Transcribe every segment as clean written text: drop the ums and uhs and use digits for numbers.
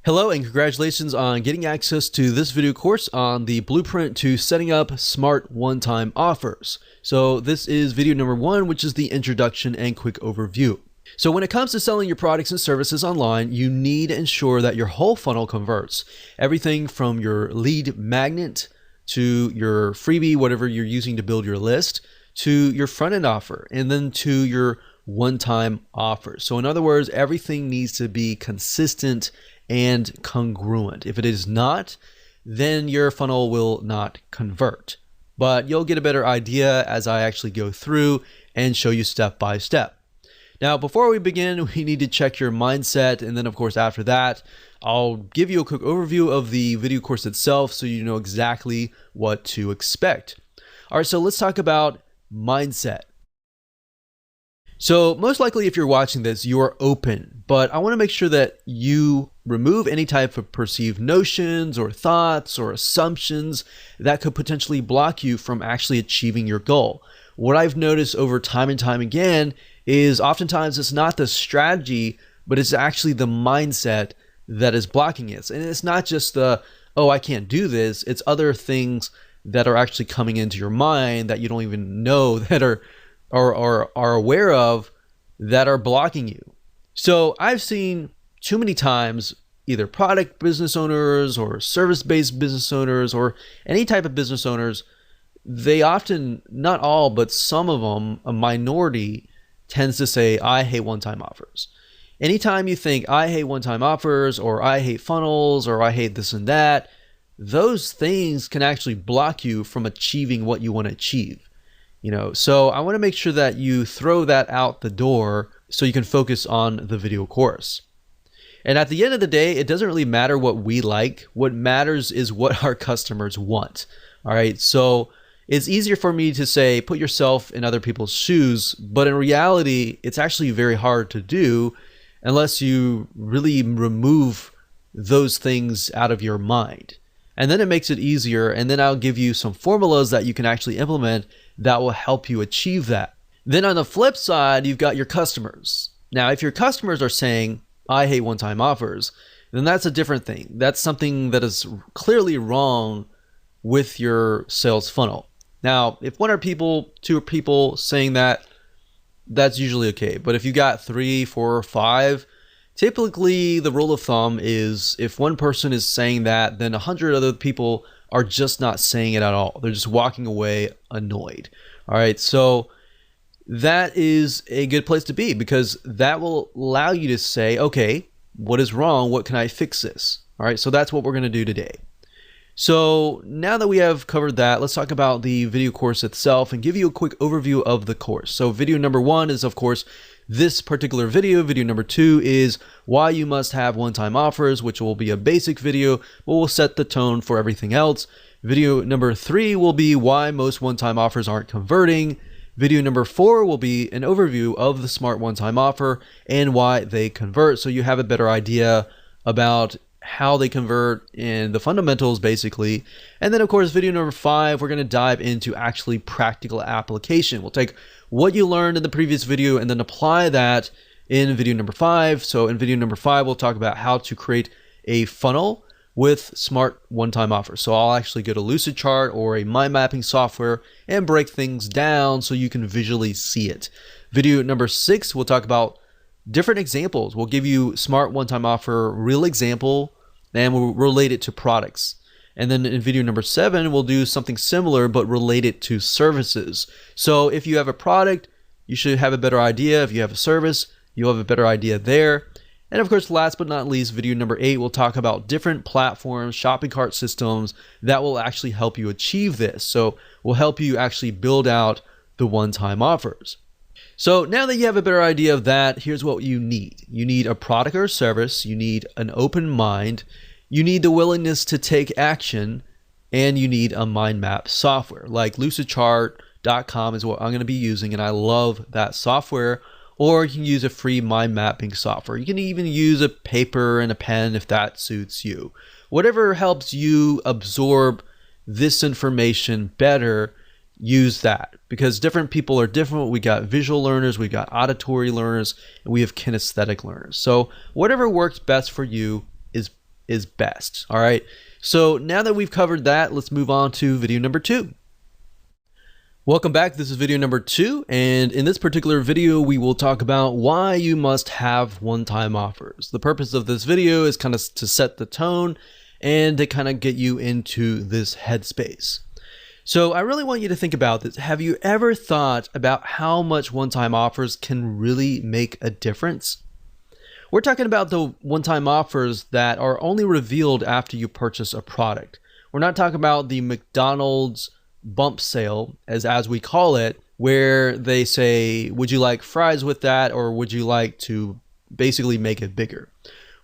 Hello and congratulations on getting access to this video course on the blueprint to setting up smart one-time offers. So this is video number 1, which is the introduction and quick overview. So when it comes to selling your products and services online, you need to ensure that your whole funnel converts. Everything from your lead magnet to your freebie, whatever you're using to build your list, to your front-end offer, and then to your one-time offer. So in other words, everything needs to be consistent and congruent. If it is not, then your funnel will not convert. But you'll get a better idea as I actually go through and show you step by step. Now, before we begin, we need to check your mindset. And then of course, after that, I'll give you a quick overview of the video course itself so you know exactly what to expect. All right, so let's talk about mindset. So most likely if you're watching this, you are open, but I want to make sure that you remove any type of perceived notions or thoughts or assumptions that could potentially block you from actually achieving your goal. What I've noticed over time and time again is oftentimes it's not the strategy, but it's actually the mindset that is blocking it. And it's not just the, oh, I can't do this. It's other things that are actually coming into your mind that you don't even know that are aware of that are blocking you. So I've seen too many times either product business owners or service-based business owners or any type of business owners, they often, not all, but some of them, a minority, tends to say, I hate one-time offers. Anytime you think I hate one-time offers or I hate funnels or I hate this and that, those things can actually block you from achieving what you want to achieve. So I want to make sure that you throw that out the door so you can focus on the video course. And at the end of the day, it doesn't really matter what we like. What matters is what our customers want. All right. So it's easier for me to say, put yourself in other people's shoes. But in reality, it's actually very hard to do unless you really remove those things out of your mind. And then it makes it easier. And then I'll give you some formulas that you can actually implement that will help you achieve that. Then on the flip side, you've got your customers. Now, if your customers are saying, I hate one-time offers, then that's a different thing. That's something that is clearly wrong with your sales funnel. Now, if one or two people saying that, that's usually okay. But if you got 3, 4, or 5, typically the rule of thumb is if one person is saying that, then 100 other people are just not saying it at all. They're just walking away annoyed. All right, so that is a good place to be because that will allow you to say, okay, what is wrong? What can I fix this? All right, so that's what we're going to do today. So now that we have covered that, let's talk about the video course itself and give you a quick overview of the course. So video number 1 is, of course, this particular video. Video number 2 is why you must have one-time offers, which will be a basic video, but will set the tone for everything else. Video number 3 will be why most one-time offers aren't converting. Video number 4 will be an overview of the smart one-time offer and why they convert, so you have a better idea about how they convert and the fundamentals basically. And then of course, video number 5, we're going to dive into actually practical application. We'll take what you learned in the previous video and then apply that in video number 5. So in video number 5, we'll talk about how to create a funnel with smart one-time offers. So I'll actually go to Lucidchart or a mind mapping software and break things down so you can visually see it. Video number 6, we'll talk about different examples. We'll give you smart one-time offer, real example, and we'll relate it to products. And then in video number 7, we'll do something similar, but relate it to services. So if you have a product, you should have a better idea. If you have a service, you'll have a better idea there. And of course, last but not least, video number 8, we'll talk about different platforms, shopping cart systems that will actually help you achieve this. So we'll help you actually build out the one-time offers. So now that you have a better idea of that, here's what you need. You need a product or service, you need an open mind, you need the willingness to take action, and you need a mind map software. Like Lucidchart.com is what I'm going to be using, and I love that software. Or you can use a free mind mapping software. You can even use a paper and a pen if that suits you. Whatever helps you absorb this information better, use that, because different people are different. We got visual learners, we got auditory learners, and we have kinesthetic learners. So whatever works best for you is is best. All right. So now that we've covered that, let's move on to video number 2. Welcome back. This is video number 2, and in this particular video, we will talk about why you must have one-time offers. The purpose of this video is kind of to set the tone and to kind of get you into this headspace. So I really want you to think about this. Have you ever thought about how much one-time offers can really make a difference? We're talking about the one-time offers that are only revealed after you purchase a product. We're not talking about the McDonald's bump sale, as we call it, where they say, would you like fries with that, or would you like to basically make it bigger?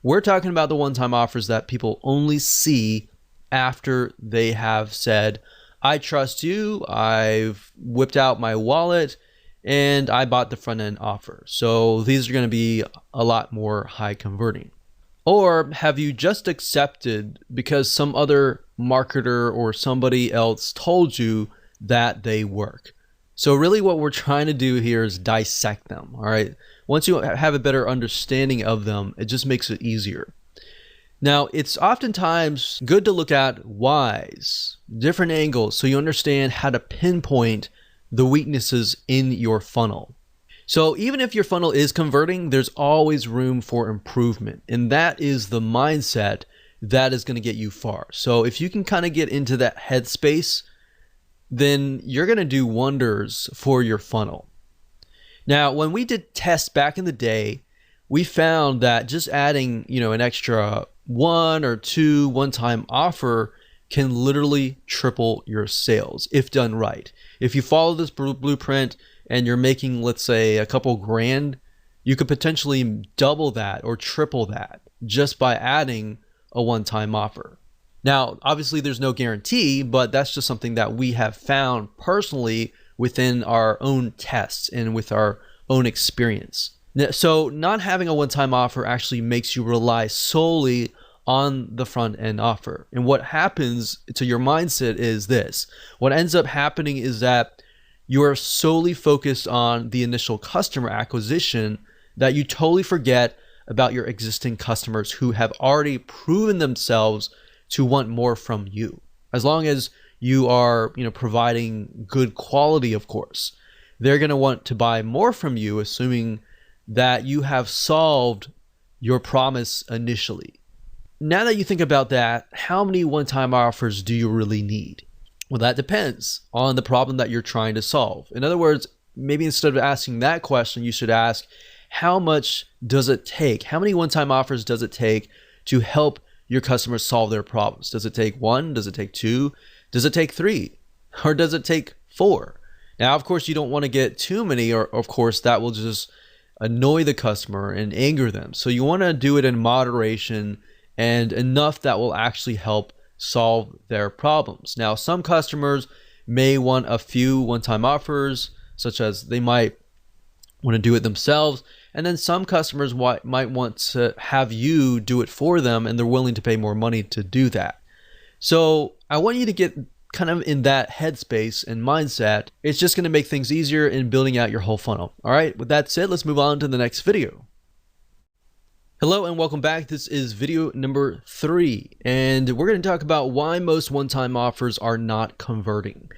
We're talking about the one-time offers that people only see after they have said, I trust you, I've whipped out my wallet, and I bought the front-end offer. So these are going to be a lot more high converting. Or have you just accepted because some other marketer or somebody else told you that they work? So really what we're trying to do here is dissect them, all right? Once you have a better understanding of them, it just makes it easier. Now, it's oftentimes good to look at whys, different angles, so you understand how to pinpoint the weaknesses in your funnel. So even if your funnel is converting, there's always room for improvement. And that is the mindset that is going to get you far. So if you can kind of get into that headspace, then you're going to do wonders for your funnel. Now, when we did tests back in the day, we found that just adding, an extra 1 or 2 one-time offer can literally triple your sales if done right. If you follow this blueprint and you're making, let's say, a couple grand, you could potentially double that or triple that just by adding a one-time offer. Now, obviously there's no guarantee, but that's just something that we have found personally within our own tests and with our own experience. So not having a one-time offer actually makes you rely solely on the front end offer. And what happens to your mindset is this. What ends up happening is that you are solely focused on the initial customer acquisition that you totally forget about your existing customers who have already proven themselves to want more from you. As long as you are, providing good quality, of course, they're going to want to buy more from you, assuming that you have solved your promise initially. Now that you think about that, how many one-time offers do you really need? Well, that depends on the problem that you're trying to solve. In other words, maybe instead of asking that question, you should ask, how much does it take? How many one-time offers does it take to help your customers solve their problems? Does it take 1? Does it take 2? Does it take 3? Or does it take 4? Now, of course, you don't want to get too many, or of course, that will just annoy the customer and anger them. So you want to do it in moderation and enough that will actually help solve their problems. Now, some customers may want a few one-time offers, such as they might want to do it themselves. And then some customers might want to have you do it for them, and they're willing to pay more money to do that. So I want you to get kind of in that headspace and mindset. It's just going to make things easier in building out your whole funnel. All right, with that said, let's move on to the next video. Hello and welcome back. This is video number 3, and we're going to talk about why most one-time offers are not converting.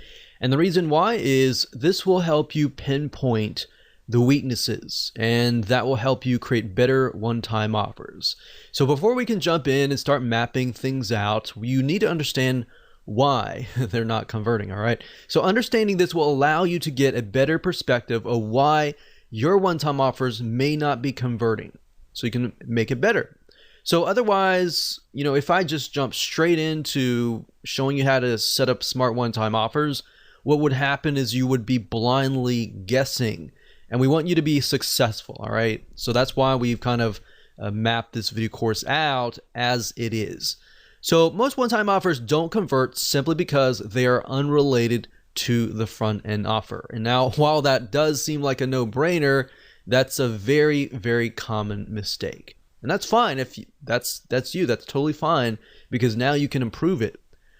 And the reason why is this will help you pinpoint the weaknesses, and that will help you create better one-time offers. So before we can jump in and start mapping things out, you need to understand why they're not converting, all right? So understanding this will allow you to get a better perspective of why your one-time offers may not be converting, so you can make it better. So otherwise, if I just jump straight into showing you how to set up smart one-time offers, what would happen is you would be blindly guessing. And we want you to be successful, all right? So that's why we've kind of mapped this video course out as it is. So most one-time offers don't convert simply because they are unrelated to the front-end offer. And now, while that does seem like a no-brainer, that's a very, very common mistake. And that's fine. If that's totally fine, because now you can improve it.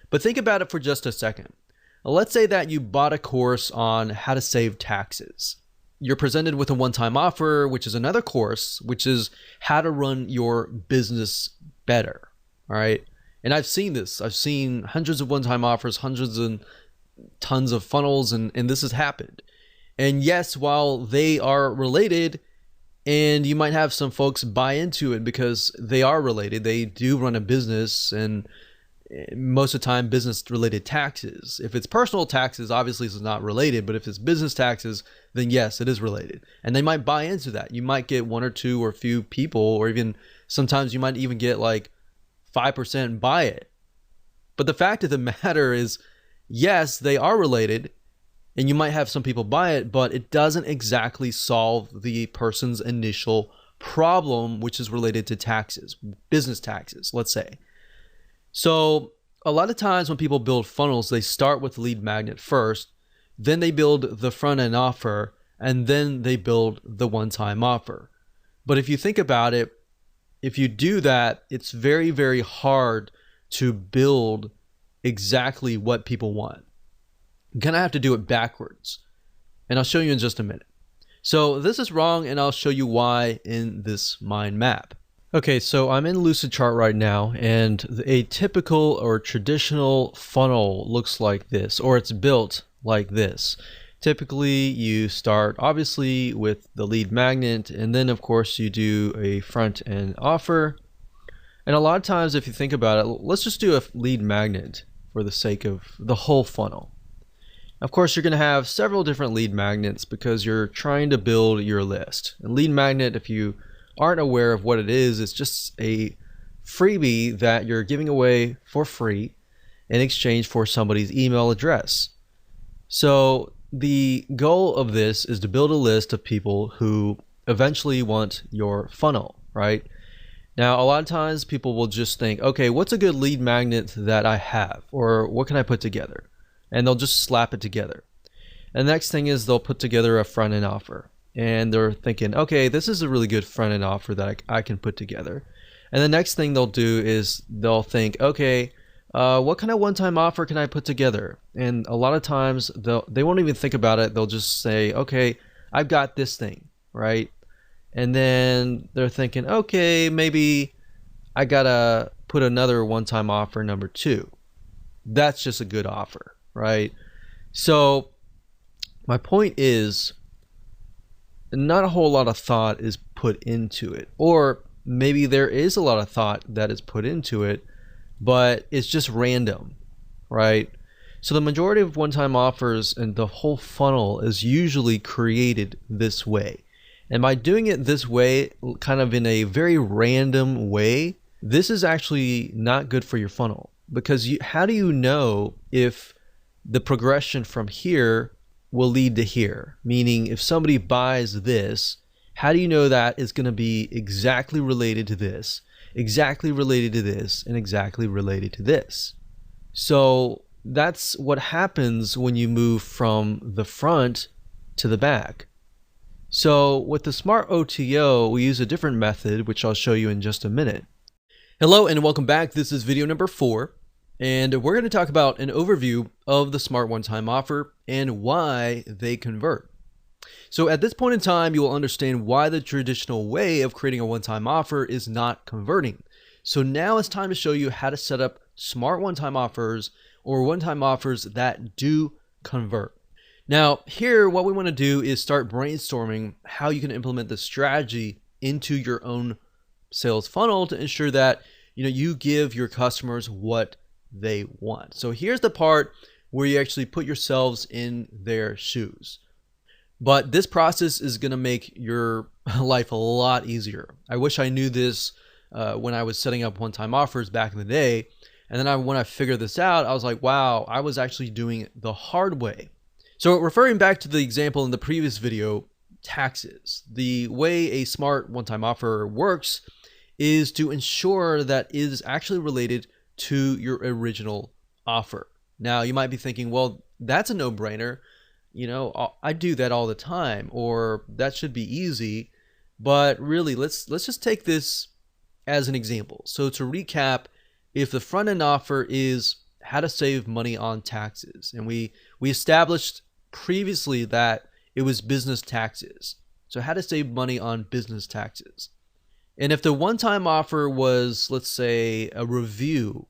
But think about it for just a second. Let's say that you bought a course on how to save taxes. You're presented with a one-time offer, which is another course, which is how to run your business better. All right. And I've seen this. I've seen hundreds of one-time offers, hundreds and tons of funnels, and this has happened. And yes, while they are related, and you might have some folks buy into it because they are related, they do run a business, and most of the time business related taxes. If it's personal taxes, obviously it's not related, but if it's business taxes, then yes, it is related. And they might buy into that. You might get one or two or a few people, or even sometimes you might even get like 5% buy it. But the fact of the matter is, yes, they are related, and you might have some people buy it, but it doesn't exactly solve the person's initial problem, which is related to taxes, business taxes, let's say. So a lot of times when people build funnels, they start with lead magnet first, then they build the front end offer, and then they build the one-time offer. But if you think about it, if you do that, it's very, very hard to build exactly what people want. You kind of have to do it backwards. And I'll show you in just a minute. So this is wrong, and I'll show you why in this mind map. Okay, so I'm in Lucidchart right now, and a typical or traditional funnel looks like this, or it's built like this. Typically, you start obviously with the lead magnet, and then of course you do a front end offer. And a lot of times, if you think about it, let's just do a lead magnet for the sake of the whole funnel. Of course, you're going to have several different lead magnets because you're trying to build your list. And lead magnet, if you aren't aware of what it is, it's just a freebie that you're giving away for free in exchange for somebody's email address. So the goal of this is to build a list of people who eventually want your funnel, right? Now, a lot of times people will just think, okay, what's a good lead magnet that I have? Or what can I put together? And they'll just slap it together. And the next thing is they'll put together a front end offer. And they're thinking, okay, this is a really good front end offer that I can put together. And the next thing they'll do is they'll think, okay, what kind of one-time offer can I put together? And a lot of times they won't even think about it. They'll just say, okay, I've got this thing, right? And then they're thinking, okay, maybe I gotta put another one-time offer number 2. That's just a good offer, right? So my point is, not a whole lot of thought is put into it, or maybe there is a lot of thought that is put into it, but it's just random, right? So the majority of one-time offers and the whole funnel is usually created this way. And by doing it this way, kind of in a very random way, this is actually not good for your funnel, because how do you know if the progression from here will lead to here? Meaning, if somebody buys this, how do you know that is going to be exactly related to this, exactly related to this, and exactly related to this? So that's what happens when you move from the front to the back. So with the Smart OTO, we use a different method, which I'll show you in just a minute. Hello and welcome back. This is video number 4. And we're going to talk about an overview of the Smart One-Time Offer and why they convert. So at this point in time, you will understand why the traditional way of creating a one-time offer is not converting. So now it's time to show you how to set up smart one-time offers, or one-time offers that do convert. Now here, what we want to do is start brainstorming how you can implement this strategy into your own sales funnel to ensure that you give your customers what they want. So here's the part where you actually put yourselves in their shoes. But this process is going to make your life a lot easier. I wish I knew this when I was setting up one-time offers back in the day. And then when I figured this out, I was like, wow, I was actually doing it the hard way. So referring back to the example in the previous video, taxes. The way a smart one-time offer works is to ensure that it is actually related to your original offer. Now you might be thinking, well, that's a no-brainer. I do that all the time, or that should be easy. But really, let's just take this as an example. So to recap, if the front end offer is how to save money on taxes, and we established previously that it was business taxes. So how to save money on business taxes. And if the one-time offer was, let's say, a review,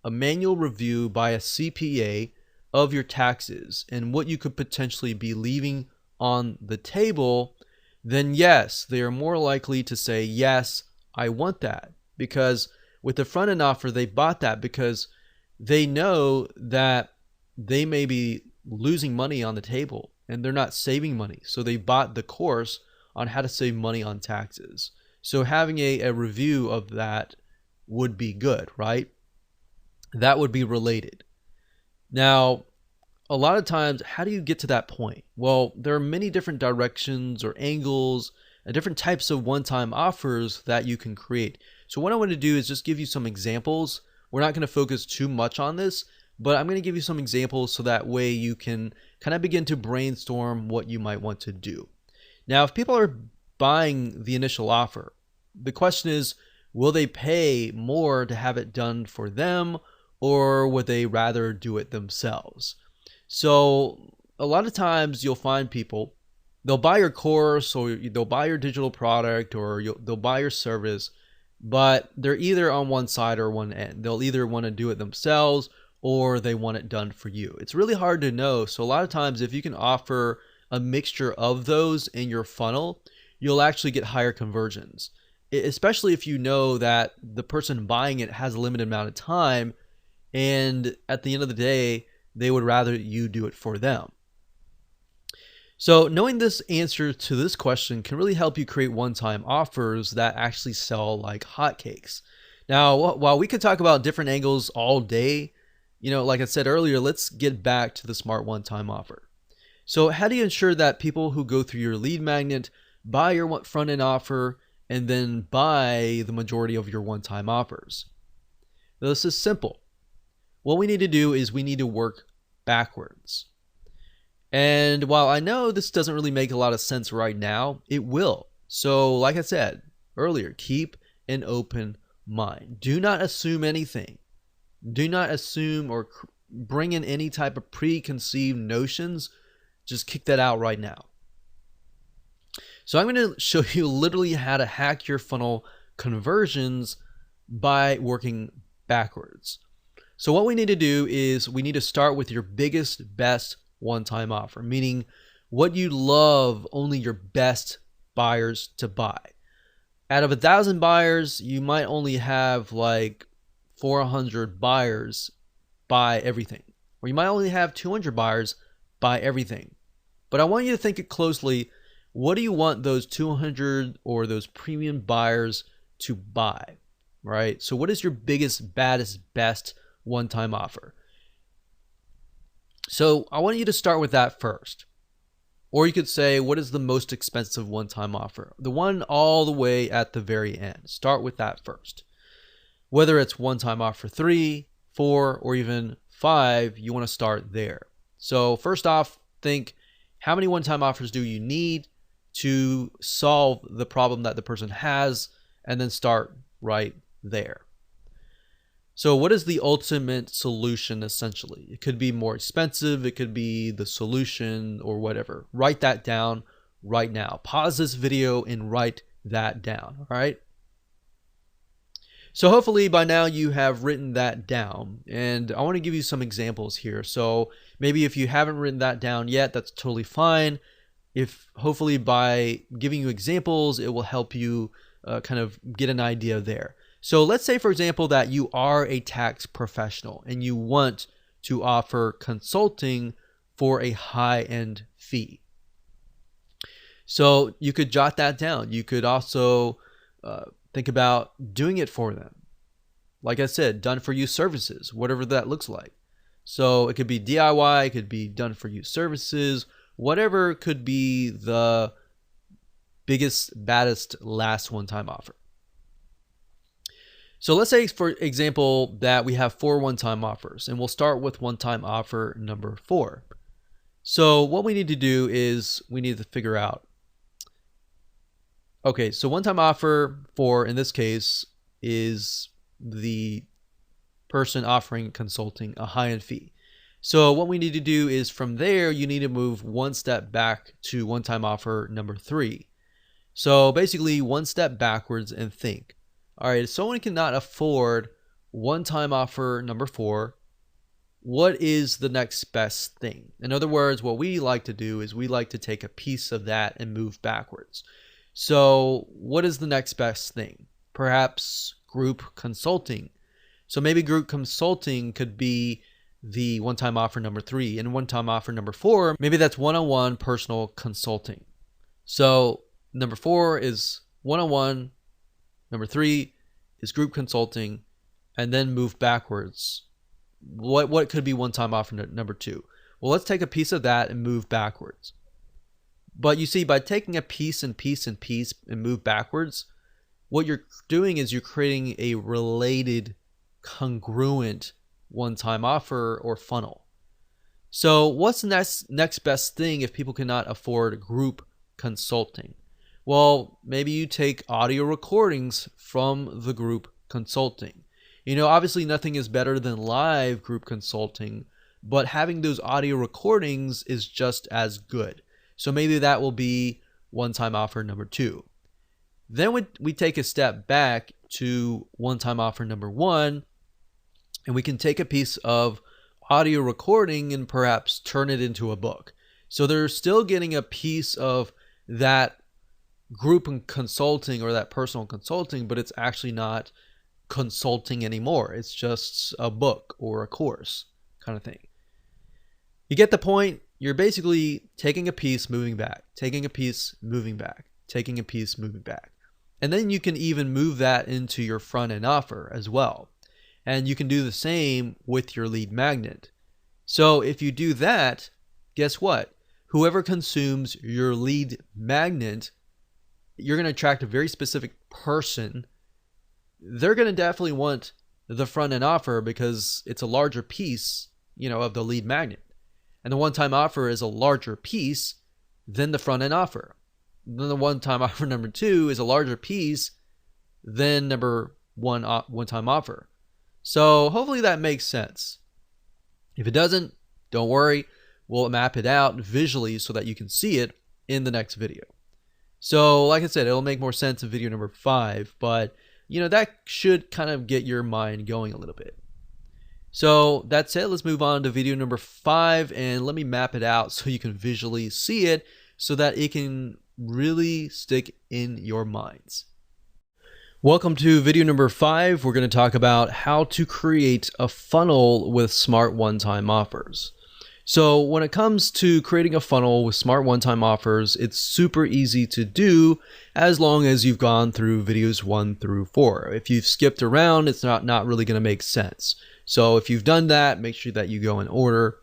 a manual review by a CPA of your taxes and what you could potentially be leaving on the table, then yes, they are more likely to say, yes, I want that. Because with the front end offer, they bought that because they know that they may be losing money on the table and they're not saving money. So they bought the course on how to save money on taxes. So having a review of that would be good, right? That would be related. Now, a lot of times, how do you get to that point? Well, there are many different directions or angles and different types of one-time offers that you can create. So what I want to do is just give you some examples. We're not going to focus too much on this, but I'm going to give you some examples so that way you can kind of begin to brainstorm what you might want to do. Now, if people are buying the initial offer, the question is, will they pay more to have it done for them, or would they rather do it themselves? So a lot of times you'll find people, they'll buy your course or they'll buy your digital product or they'll buy your service, but they're either on one side or one end. They'll either want to do it themselves or they want it done for you. It's really hard to know. So a lot of times if you can offer a mixture of those in your funnel, you'll actually get higher conversions, especially if you know that the person buying it has a limited amount of time and at the end of the day, they would rather you do it for them. So knowing this answer to this question can really help you create one-time offers that actually sell like hotcakes. Now, while we could talk about different angles all day, like I said earlier, let's get back to the smart one-time offer. So how do you ensure that people who go through your lead magnet buy your front-end offer and then buy the majority of your one-time offers? Now, this is simple. What we need to do is we need to work backwards. And while I know this doesn't really make a lot of sense right now, it will. So like I said earlier, keep an open mind. Do not assume anything. Do not assume or bring in any type of preconceived notions. Just kick that out right now. So I'm going to show you literally how to hack your funnel conversions by working backwards. So what we need to do is we need to start with your biggest, best one-time offer, meaning what you love only your best buyers to buy. Out of 1,000 buyers, you might only have like 400 buyers buy everything, or you might only have 200 buyers buy everything. But I want you to think it closely. What do you want those 200 or those premium buyers to buy, right? So what is your biggest, baddest, best one-time offer? So I want you to start with that first. Or you could say, what is the most expensive one-time offer? The one all the way at the very end. Start with that first. Whether it's one-time offer 3, 4, or even 5, you want to start there. So first off, think, how many one-time offers do you need to solve the problem that the person has, and then start right there. So what is the ultimate solution essentially? It could be more expensive, it could be the solution or whatever. Write that down right now. Pause this video and write that down, all right? So hopefully by now you have written that down, and I want to give you some examples here. So maybe if you haven't written that down yet, that's totally fine. If hopefully by giving you examples, it will help you kind of get an idea there. So let's say, for example, that you are a tax professional and you want to offer consulting for a high-end fee. So you could jot that down. You could also think about doing it for them. Like I said, done for you services, whatever that looks like. So it could be DIY, it could be done for you services, whatever could be the biggest, baddest, last one-time offer. So let's say, for example, that we have 4 one-time offers, and we'll start with one-time offer number 4. So what we need to do is we need to figure out, okay, so one-time offer 4 in this case is the person offering consulting a high-end fee. So what we need to do is from there, you need to move one step back to one-time offer number 3. So basically, one step backwards and think. All right, if someone cannot afford one-time offer number 4, what is the next best thing? In other words, what we like to do is we like to take a piece of that and move backwards. So what is the next best thing? Perhaps group consulting. So maybe group consulting could be the one-time offer number 3, and one-time offer number 4, maybe that's one-on-one personal consulting. So number 4 is one-on-one, number 3 is group consulting, and then move backwards. What could be one-time offer number 2? Well, let's take a piece of that and move backwards. But you see, by taking a piece and piece and piece and move backwards, what you're doing is you're creating a related, congruent one-time offer or funnel. So what's the next best thing if people cannot afford group consulting? Well, maybe you take audio recordings from the group consulting. You know, obviously nothing is better than live group consulting, but having those audio recordings is just as good. So maybe that will be one-time offer number 2. Then we take a step back to one-time offer number 1, and we can take a piece of audio recording and perhaps turn it into a book. So they're still getting a piece of that group consulting or that personal consulting, but it's actually not consulting anymore. It's just a book or a course kind of thing. You get the point? You're basically taking a piece, moving back, taking a piece, moving back, taking a piece, moving back. And then you can even move that into your front end offer as well. And you can do the same with your lead magnet. So if you do that, guess what? Whoever consumes your lead magnet, you're going to attract a very specific person. They're going to definitely want the front end offer because it's a larger piece, of the lead magnet. And the one-time offer is a larger piece than the front end offer. Then the one-time offer number 2 is a larger piece than number 1 one-time offer. So hopefully that makes sense. If it doesn't, don't worry. We'll map it out visually so that you can see it in the next video. So like I said, it'll make more sense in video number 5, but that should kind of get your mind going a little bit. So that's it. Let's move on to video number 5, and let me map it out so you can visually see it so that it can really stick in your minds. Welcome to video number 5. We're going to talk about how to create a funnel with smart one-time offers. So when it comes to creating a funnel with smart one-time offers, it's super easy to do as long as you've gone through videos 1 through 4. If you've skipped around, it's not really going to make sense. So if you've done that, make sure that you go in order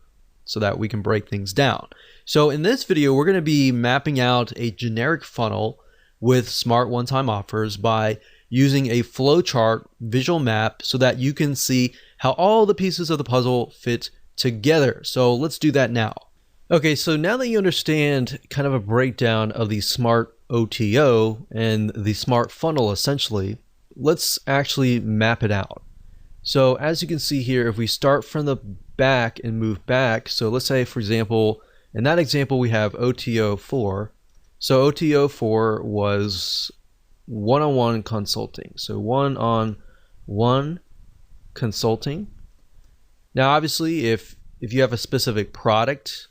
so that we can break things down. So in this video, we're going to be mapping out a generic funnel with smart one-time offers by using a flowchart visual map so that you can see how all the pieces of the puzzle fit together. So let's do that now. Okay, so now that you understand kind of a breakdown of the smart OTO and the smart funnel essentially, let's actually map it out. So as you can see here, if we start from the back and move back, so let's say for example, in that example we have OTO 4. So OTO 4 was one-on-one consulting. So one-on-one consulting. Now obviously if you have a specific product,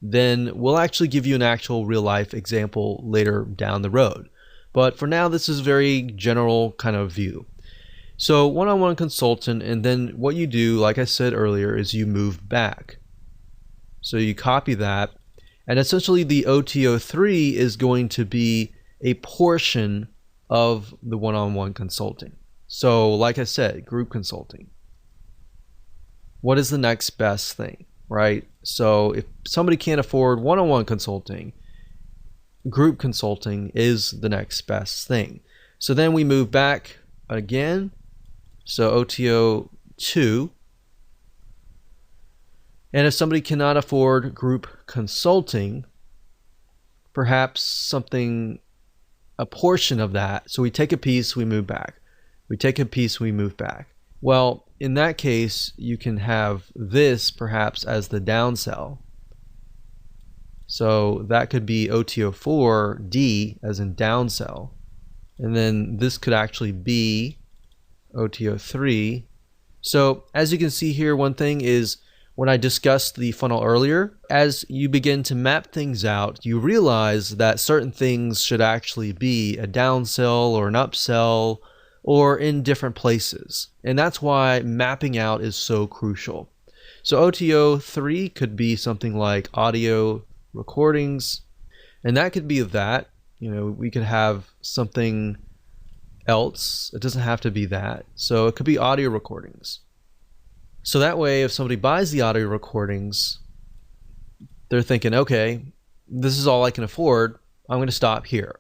then we'll actually give you an actual real life example later down the road. But for now, this is a very general kind of view. So one-on-one consultant, and then what you do, like I said earlier, is you move back. So you copy that, and essentially the OTO3 is going to be a portion of the one-on-one consulting. So like I said, group consulting. What is the next best thing, right? So if somebody can't afford one-on-one consulting, group consulting is the next best thing. So then we move back again. So OTO 2. And if somebody cannot afford group consulting, perhaps a portion of that. So we take a piece, we move back. We take a piece, we move back. Well, in that case, you can have this perhaps as the downsell. So that could be OTO4D as in downsell. And then this could actually be OTO3. So as you can see here, one thing is when I discussed the funnel earlier, as you begin to map things out, you realize that certain things should actually be a downsell or an upsell or in different places. And that's why mapping out is so crucial. So OTO3 could be something like audio recordings, and that could be that. We could have something else. It doesn't have to be that. So it could be audio recordings. So that way, if somebody buys the audio recordings, they're thinking, okay, this is all I can afford. I'm going to stop here.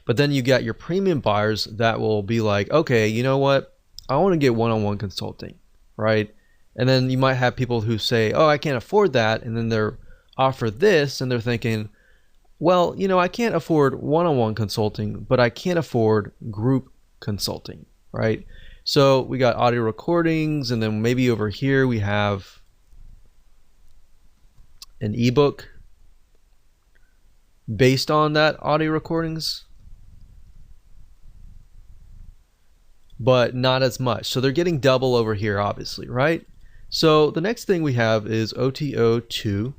But then you got your premium buyers that will be like, okay, you know what? I want to get one-on-one consulting, right? And then you might have people who say, oh, I can't afford that. And then they're offered this and they're thinking, well, I can't afford one-on-one consulting, but I can't afford group consulting, right? So we got audio recordings, and then maybe over here we have an ebook based on that audio recordings, but not as much. So they're getting double over here, obviously, right? So the next thing we have is OTO2.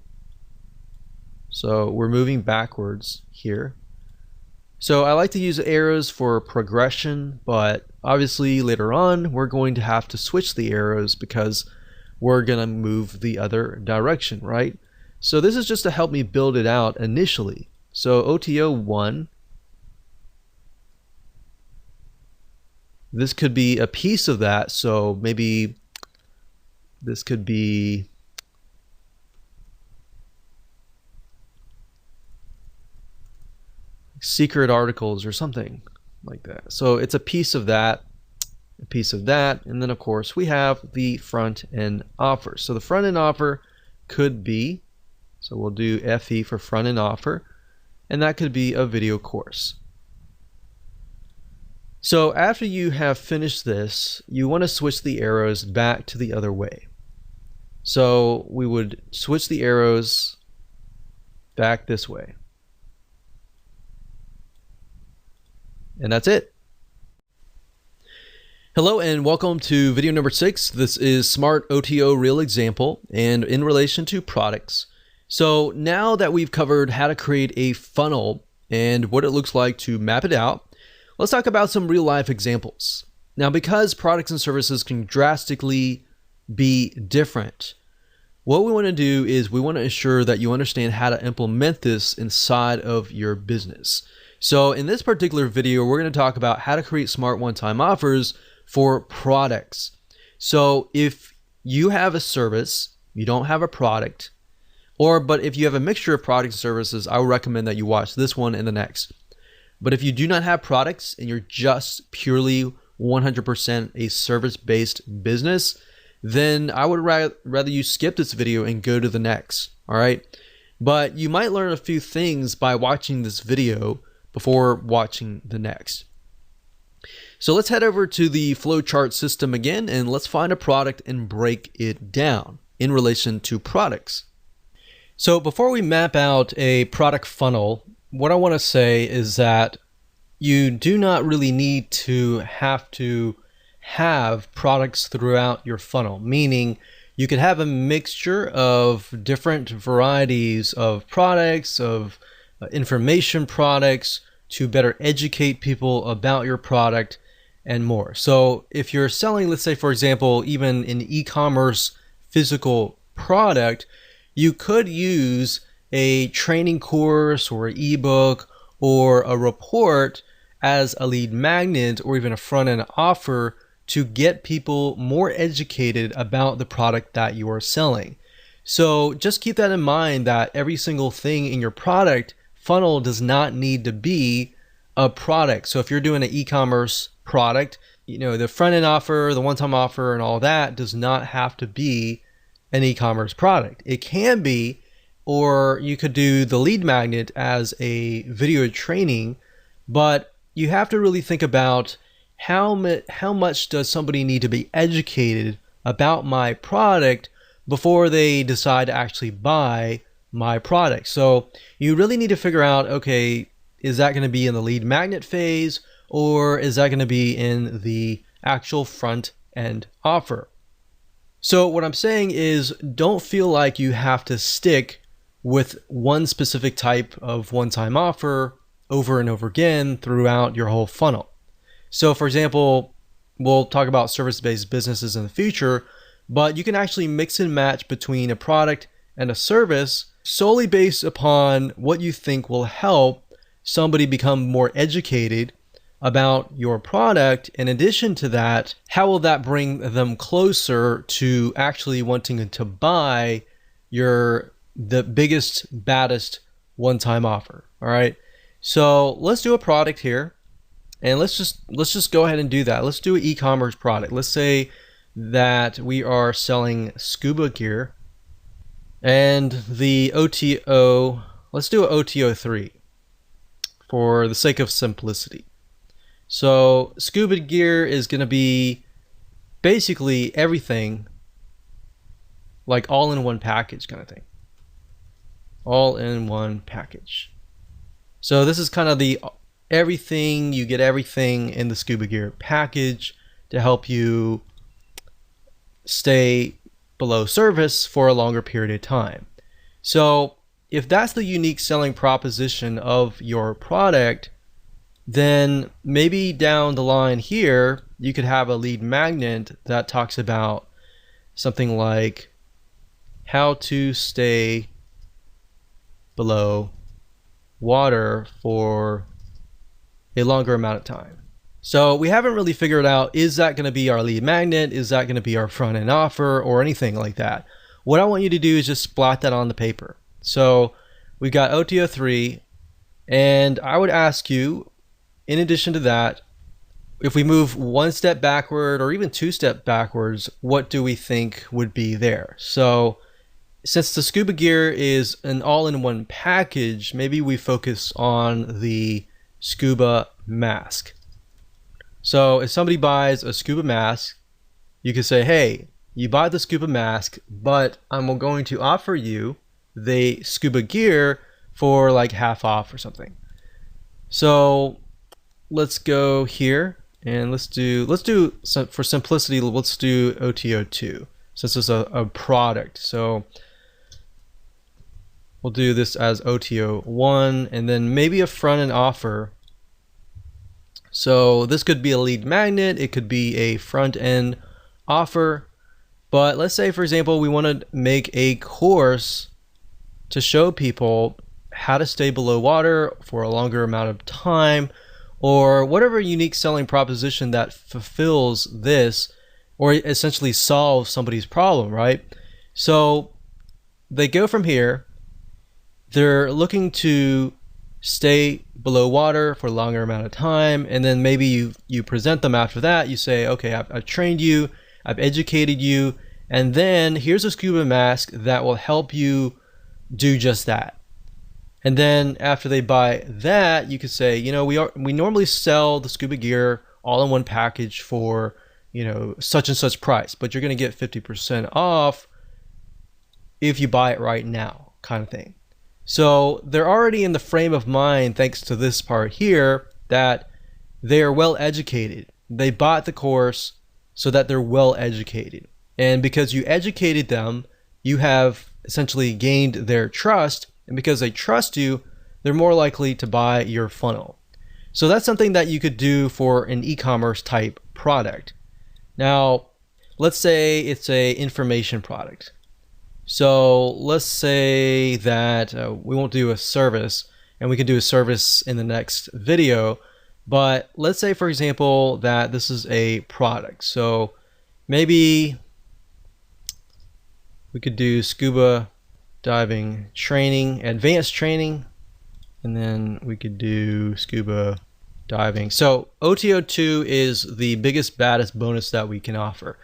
So we're moving backwards here. So I like to use arrows for progression, but obviously later on we're going to have to switch the arrows because we're going to move the other direction, right? So this is just to help me build it out initially. So OTO1, this could be a piece of that. So maybe this could be secret articles or something like that. So it's a piece of that, and then of course we have the front end offer. So the front end offer could be, so we'll do FE for front end offer, and that could be a video course. So after you have finished this, you want to switch the arrows back to the other way. So we would switch the arrows back this way. And that's it. Hello and welcome to video number 6. This is Smart OTO Real Example and in relation to products. So now that we've covered how to create a funnel and what it looks like to map it out, let's talk about some real life examples. Now, because products and services can drastically be different, what we want to do is we want to ensure that you understand how to implement this inside of your business. So in this particular video, we're going to talk about how to create smart one-time offers for products. So if you have a service, you don't have a product, but if you have a mixture of products and services, I would recommend that you watch this one and the next. But if you do not have products and you're just purely 100% a service-based business, then I would rather you skip this video and go to the next, all right? But you might learn a few things by watching this video before watching the next. So let's head over to the flowchart system again, and let's find a product and break it down in relation to products. So before we map out a product funnel, what I want to say is that you do not really need to have products throughout your funnel, meaning you could have a mixture of different varieties of products, of information products to better educate people about your product and more. So if you're selling, let's say, for example, even an e-commerce physical product, you could use a training course or an ebook or a report as a lead magnet or even a front-end offer to get people more educated about the product that you are selling. So just keep that in mind, that every single thing in your product funnel does not need to be a product. So if you're doing an e-commerce product, the front-end offer, the one-time offer, and all that does not have to be an e-commerce product. It can be, or you could do the lead magnet as a video training, but you have to really think about how much does somebody need to be educated about my product before they decide to actually buy my product. So you really need to figure out, okay, is that going to be in the lead magnet phase, or is that going to be in the actual front end offer? So what I'm saying is, don't feel like you have to stick with one specific type of one-time offer over and over again throughout your whole funnel. So for example, we'll talk about service-based businesses in the future, but you can actually mix and match between a product and a service solely based upon what you think will help somebody become more educated about your product. In addition to that, how will that bring them closer to actually wanting to buy the biggest, baddest one-time offer? All right. So let's do a product here, and let's just go ahead and do that. Let's do an e-commerce product. Let's say that we are selling scuba gear, and the OTO, let's do an OTO 3 for the sake of simplicity. So scuba gear is going to be basically everything, like all in one package kind of thing. All in one package. So this is kind of the everything, you get everything in the scuba gear package to help you stay below service for a longer period of time. So if that's the unique selling proposition of your product, then maybe down the line here, you could have a lead magnet that talks about something like how to stay below water for a longer amount of time. So we haven't really figured out, is that going to be our lead magnet? Is that going to be our front end offer or anything like that? What I want you to do is just splat that on the paper. So we've got OTO 3, and I would ask you, in addition to that, if we move one step backward or even two steps backwards, what do we think would be there? So since the scuba gear is an all-in-one package, maybe we focus on the scuba mask. So if somebody buys a scuba mask, you could say, hey, you buy the scuba mask, but I'm going to offer you the scuba gear for like half off or something. So let's go here and let's do for simplicity, let's do OTO 2 since it's a product. So we'll do this as OTO 1, and then maybe a front end offer. So this could be a lead magnet, it could be a front end offer, but let's say, for example, we want to make a course to show people how to stay below water for a longer amount of time, or whatever unique selling proposition that fulfills this or essentially solves somebody's problem, right? So they go from here, they're looking to stay below water for a longer amount of time, and then maybe you present them after that. You say, okay, I've trained you, I've educated you, and then here's a scuba mask that will help you do just that. And then after they buy that, you could say, you know, we normally sell the scuba gear all in one package for, you know, such and such price, but you're going to get 50% off if you buy it right now, kind of thing. So they're already in the frame of mind, thanks to this part here, that they are well educated. They bought the course so that they're well educated. And because you educated them, you have essentially gained their trust. And because they trust you, they're more likely to buy your funnel. So that's something that you could do for an e-commerce type product. Now, let's say it's an information product. So let's say that we won't do a service, and we can do a service in the next video. But let's say, for example, that this is a product. So maybe we could do scuba diving training, advanced training, and then we could do scuba diving. So OTO 2 is the biggest, baddest bonus that we can offer,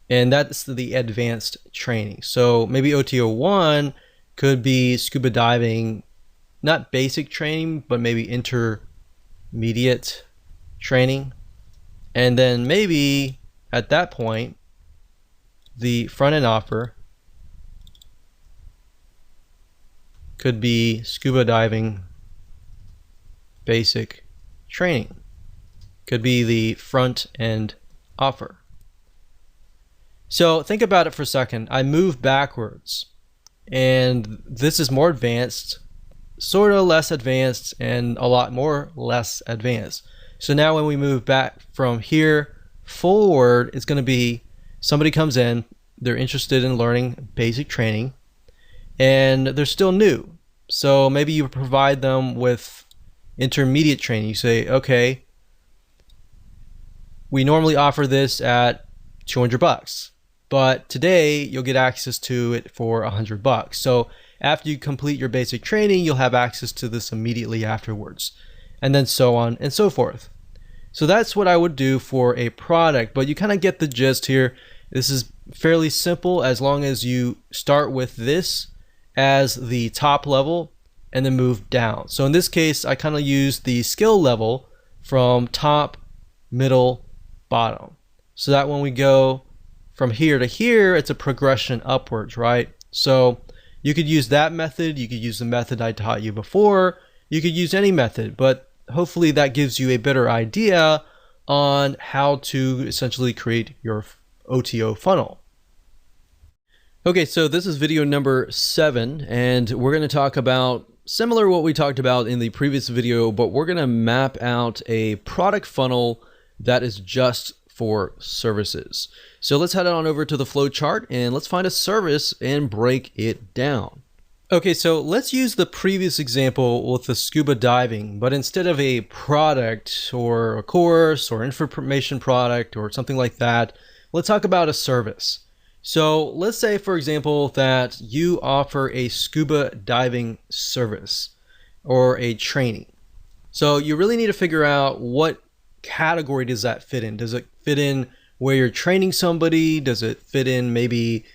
and that's the advanced training. So maybe OTO 1 could be scuba diving, not basic training, but maybe intermediate training. And then maybe at that point, the front end offer could be scuba diving basic training. Could be the front end offer. So think about it for a second. I move backwards, and this is more advanced, sort of less advanced, and a lot more less advanced. So now when we move back from here forward, it's going to be somebody comes in, they're interested in learning basic training, and they're still new. So maybe you provide them with intermediate training. You say, okay, we normally offer this at $200, but today you'll get access to it for $100. So after you complete your basic training, you'll have access to this immediately afterwards, and then so on and so forth. So that's what I would do for a product, but you kind of get the gist here. This is fairly simple as long as you start with this as the top level and then move down. So in this case, I kind of use the skill level from top, middle, bottom, so that when we go from here to here, it's a progression upwards, right? So you could use that method, you could use the method I taught you before, you could use any method, but hopefully that gives you a better idea on how to essentially create your OTO funnel. Okay, so this is video number 7, and we're going to talk about similar to what we talked about in the previous video, but we're going to map out a product funnel that is just for services. So let's head on over to the flow chart and let's find a service and break it down. Okay, so let's use the previous example with the scuba diving, but instead of a product or a course or information product or something like that, let's talk about a service. So let's say, for example, that you offer a scuba diving service or a training. So you really need to figure out what category does that fit in. Does it fit in where you're training somebody? Does it fit in maybe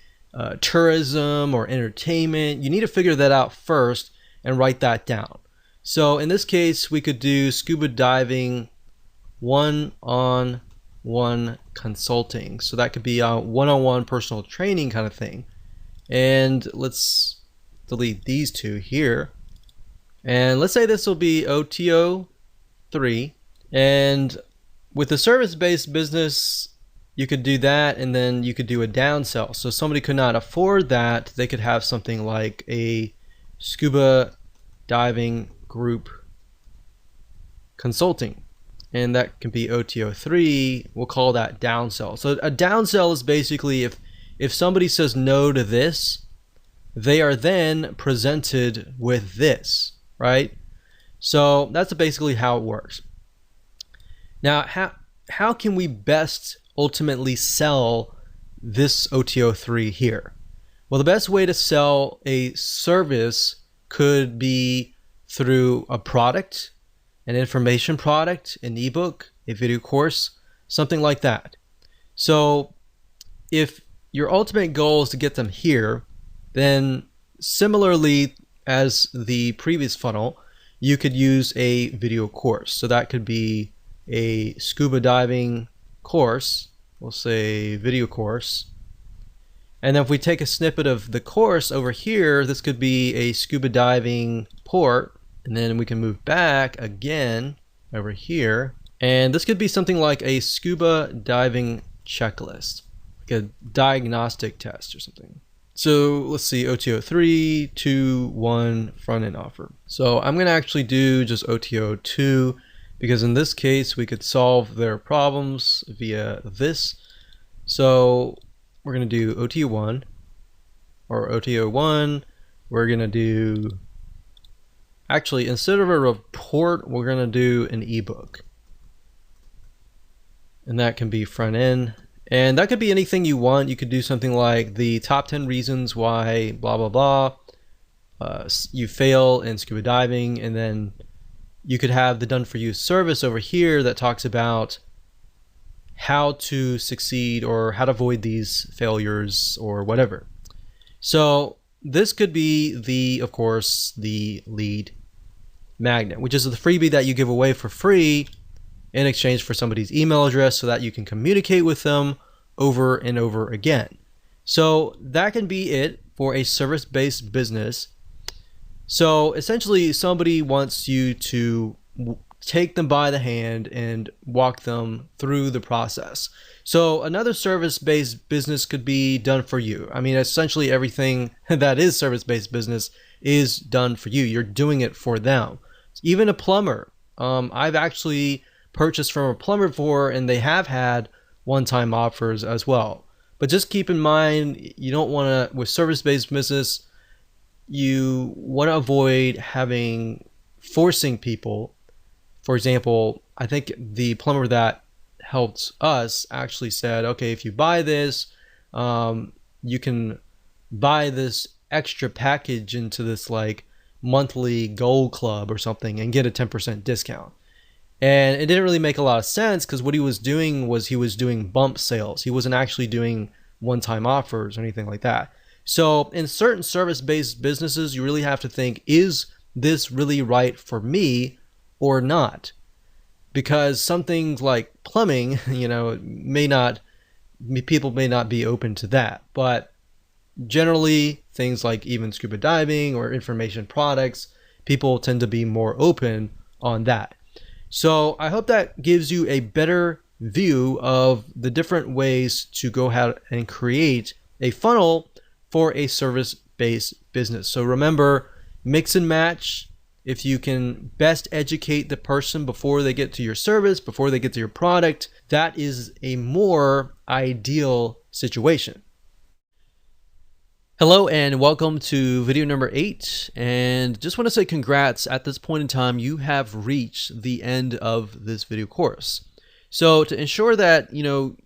tourism or entertainment? You need to figure that out first and write that down. So in this case, we could do scuba diving one-on-one consulting. So that could be a one-on-one personal training kind of thing. And let's delete these two here. And let's say this will be OTO 3. And with a service-based business, you could do that, and then you could do a downsell. So somebody could not afford that. They could have something like a scuba diving group consulting, and that can be OTO 3. We'll call that downsell. So a downsell is basically if somebody says no to this, they are then presented with this, right? So that's basically how it works. Now, how can we best ultimately sell this OTO 3 here? Well, the best way to sell a service could be through a product, an information product, an ebook, a video course, something like that. So if your ultimate goal is to get them here, then similarly as the previous funnel, you could use a video course. So that could be a scuba diving course, we'll say video course. And then if we take a snippet of the course over here, this could be a scuba diving port, and then we can move back again over here. And this could be something like a scuba diving checklist, like a diagnostic test or something. So let's see, OTO 3, 2, 1, front end offer. So I'm gonna actually do just OTO 2, because in this case, we could solve their problems via this. So we're going to do OTO 1, or OTO 1, we're going to do, actually, instead of a report, we're going to do an ebook. And that can be front end. And that could be anything you want. You could do something like the top 10 reasons why blah, blah, blah. You fail in scuba diving, and then you could have the done for you service over here that talks about how to succeed or how to avoid these failures or whatever. So this could be of course, the lead magnet, which is the freebie that you give away for free in exchange for somebody's email address so that you can communicate with them over and over again. So that can be it for a service-based business. So essentially, somebody wants you to take them by the hand and walk them through the process. So another service-based business could be done for you. I mean, essentially everything that is service-based business is done for you. You're doing it for them. Even a plumber. I've actually purchased from a plumber before, and they have had one-time offers as well. But just keep in mind, you don't want to, with service-based business, you want to avoid forcing people. For example, I think the plumber that helped us actually said, okay, if you buy this, you can buy this extra package into this like monthly gold club or something and get a 10% discount. And it didn't really make a lot of sense because what he was doing was he was doing bump sales. He wasn't actually doing one-time offers or anything like that. So in certain service-based businesses, you really have to think, is this really right for me or not? Because some things like plumbing, people may not be open to that. But generally, things like even scuba diving or information products, people tend to be more open on that. So I hope that gives you a better view of the different ways to go ahead and create a funnel for a service-based business. So remember, mix and match. If you can best educate the person before they get to your service, before they get to your product, that is a more ideal situation. Hello and welcome to video number 8, and just want to say congrats. At this point in time, you have reached the end of this video course. So to ensure that you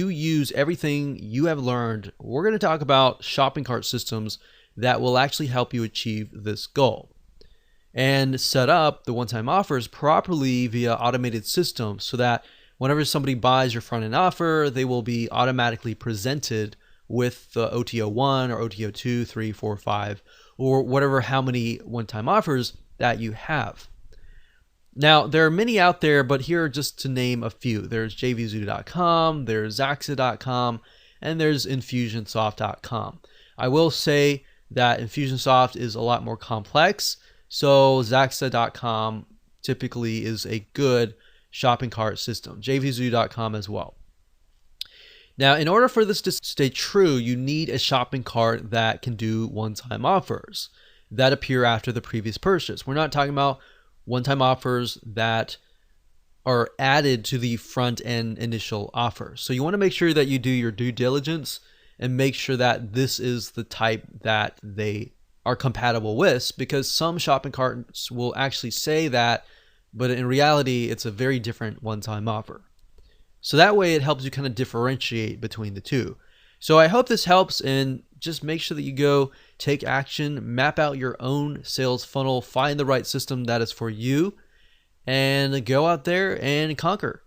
use everything you have learned, we're going to talk about shopping cart systems that will actually help you achieve this goal and set up the one-time offers properly via automated systems so that whenever somebody buys your front-end offer, they will be automatically presented with the OTO 1 or OTO 2, 3, 4, 5, or whatever, how many one-time offers that you have. Now, there are many out there, but here are just to name a few. There's jvzoo.com, there's zaxa.com, and there's infusionsoft.com. I will say that Infusionsoft is a lot more complex, so zaxa.com typically is a good shopping cart system. jvzoo.com as well. Now, in order for this to stay true, you need a shopping cart that can do one-time offers that appear after the previous purchase. We're not talking about one-time offers that are added to the front-end initial offer. So you want to make sure that you do your due diligence and make sure that this is the type that they are compatible with, because some shopping carts will actually say that, but in reality, it's a very different one-time offer. So that way it helps you kind of differentiate between the two. So I hope this helps, and just make sure that you go take action, map out your own sales funnel, find the right system that is for you, and go out there and conquer.